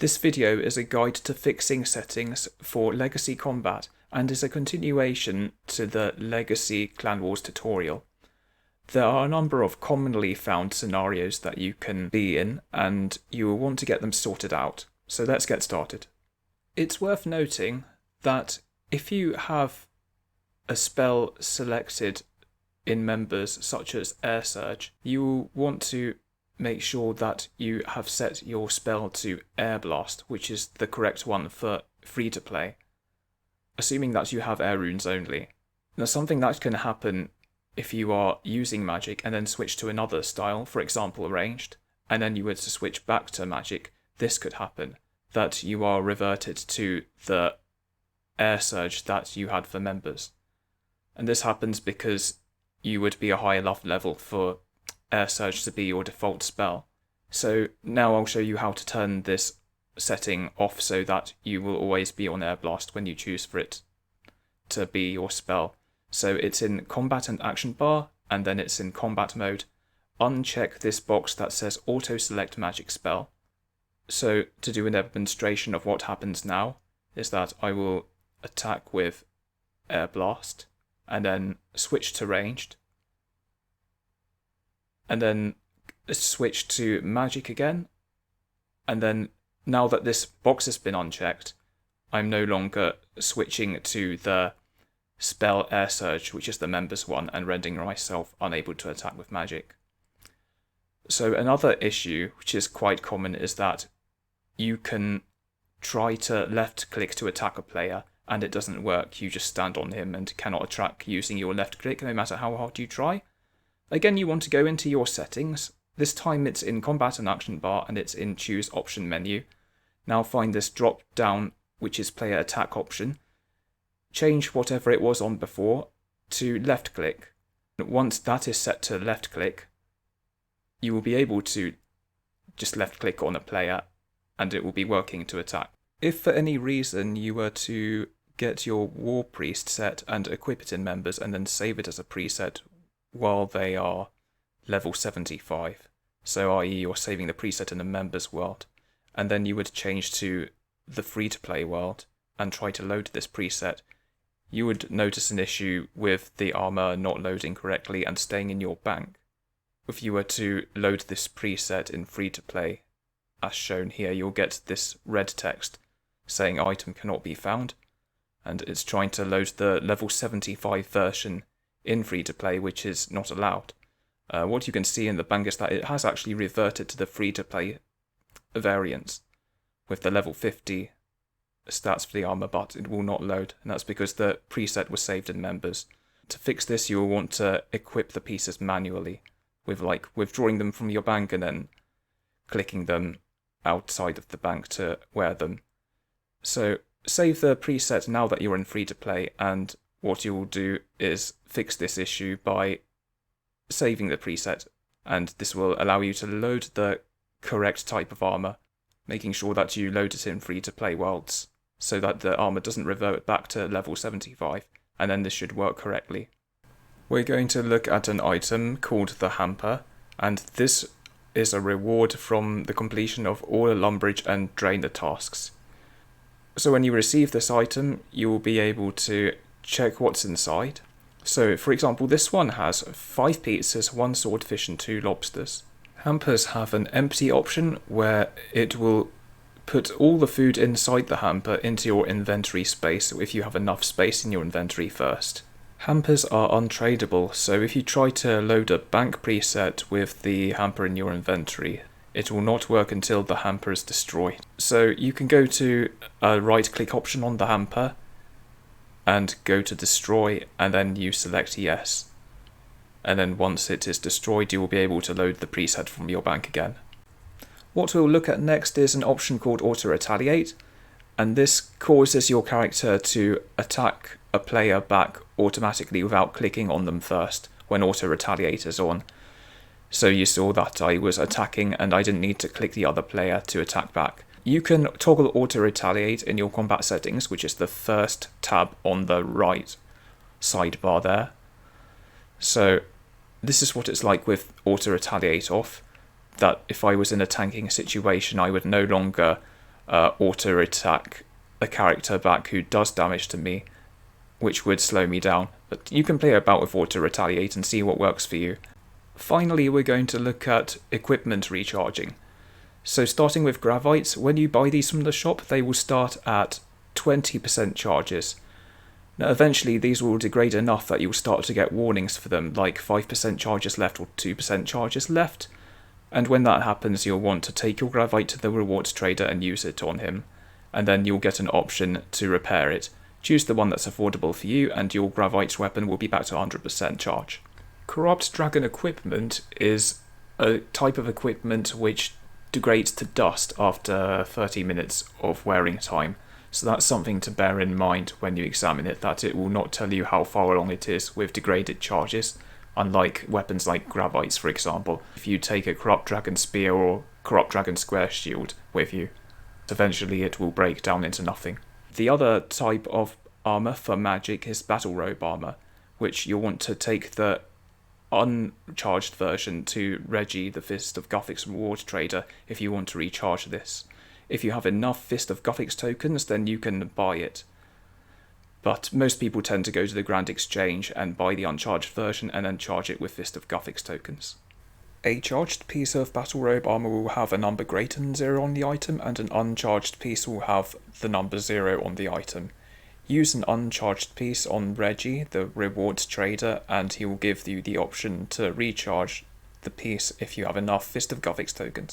This video is a guide to fixing settings for Legacy Combat and is a continuation to the Legacy Clan Wars tutorial. There are a number of commonly found scenarios that you can be in and you will want to get them sorted out. So let's get started. It's worth noting that if you have a spell selected in members such as Air Surge, you will want to make sure that you have set your spell to Air Blast, which is the correct one for free to play, assuming that you have air runes only. Now, something that can happen if you are using magic and then switch to another style, for example ranged, and then you were to switch back to magic, this could happen, that you are reverted to the Air Surge that you had for members. And this happens because you would be a higher level for Air Surge to be your default spell. So now I'll show you how to turn this setting off so that you will always be on Air Blast when you choose for it to be your spell. So it's in Combat and Action Bar, and then it's in Combat mode. Uncheck this box that says Auto Select Magic Spell. So to do a demonstration of what happens now is that I will attack with Air Blast and then switch to ranged, and then switch to magic again, and then now that this box has been unchecked, I'm no longer switching to the spell Air Surge, which is the members one, and rendering myself unable to attack with magic. So another issue, which is quite common, is that you can try to left click to attack a player and it doesn't work. You just stand on him and cannot attack using your left click no matter how hard you try. Again, you want to go into your settings. This time it's in Combat and Action Bar and it's in Choose Option menu. Now find this drop down, which is Player Attack option. Change whatever it was on before to left click. Once that is set to left click, you will be able to just left click on a player and it will be working to attack. If for any reason you were to get your War Priest set and equip it in members and then save it as a preset while they are level 75, so i.e. you're saving the preset in the members world, and then you would change to the free-to-play world and try to load this preset, you would notice an issue with the armor not loading correctly and staying in your bank. If you were to load this preset in free-to-play, as shown here, you'll get this red text saying item cannot be found, and it's trying to load the level 75 version in free-to-play, which is not allowed. What you can see in the bank is that it has actually reverted to the free-to-play variants with the level 50 stats for the armor, but it will not load, and that's because the preset was saved in members. To fix this, you will want to equip the pieces manually with withdrawing them from your bank and then clicking them outside of the bank to wear them. So save the preset now that you're in free-to-play, and what you will do is fix this issue by saving the preset, and this will allow you to load the correct type of armor, making sure that you load it in free-to-play worlds so that the armor doesn't revert back to level 75, and then this should work correctly. We're going to look at an item called the Hamper, and this is a reward from the completion of all the Lumbridge and Drainer tasks. So when you receive this item, you will be able to check what's inside. So for example, this one has 5 pizzas, 1 swordfish and 2 lobsters. Hampers have an empty option where it will put all the food inside the hamper into your inventory space if you have enough space in your inventory first. Hampers are untradeable, so if you try to load a bank preset with the hamper in your inventory, it will not work until the hamper is destroyed. So you can go to a right click option on the hamper and go to destroy, and then you select yes. And then once it is destroyed, you will be able to load the preset from your bank again. What we'll look at next is an option called Auto Retaliate, and this causes your character to attack a player back automatically without clicking on them first when Auto Retaliate is on. So you saw that I was attacking and I didn't need to click the other player to attack back. You can toggle Auto Retaliate in your combat settings, which is the first tab on the right sidebar there. So this is what it's like with Auto Retaliate off, that if I was in a tanking situation I would no longer auto attack a character back who does damage to me, which would slow me down. But you can play about with auto retaliate and see what works for you. Finally, we're going to look at equipment recharging. So starting with gravites, when you buy these from the shop, they will start at 20% charges. Now eventually these will degrade enough that you'll start to get warnings for them, like 5% charges left or 2% charges left. And when that happens, you'll want to take your gravite to the rewards trader and use it on him. And then you'll get an option to repair it. Choose the one that's affordable for you and your gravite's weapon will be back to 100% charge. Corrupt Dragon equipment is a type of equipment which degrades to dust after 30 minutes of wearing time. So that's something to bear in mind when you examine it, that it will not tell you how far along it is with degraded charges, unlike weapons like gravites, for example. If you take a Corrupt Dragon Spear or Corrupt Dragon Square Shield with you, eventually it will break down into nothing. The other type of armor for magic is Battle Robe armor, which you'll want to take the uncharged version to Reggie, the Fist of Guthix reward trader, if you want to recharge this. If you have enough Fist of Guthix tokens, then you can buy it. But most people tend to go to the Grand Exchange and buy the uncharged version and then charge it with Fist of Guthix tokens. A charged piece of Battle Robe armor will have a number greater than 0 on the item, and an uncharged piece will have the number 0 on the item. Use an uncharged piece on Reggie, the rewards trader, and he will give you the option to recharge the piece if you have enough Fist of Guthix tokens.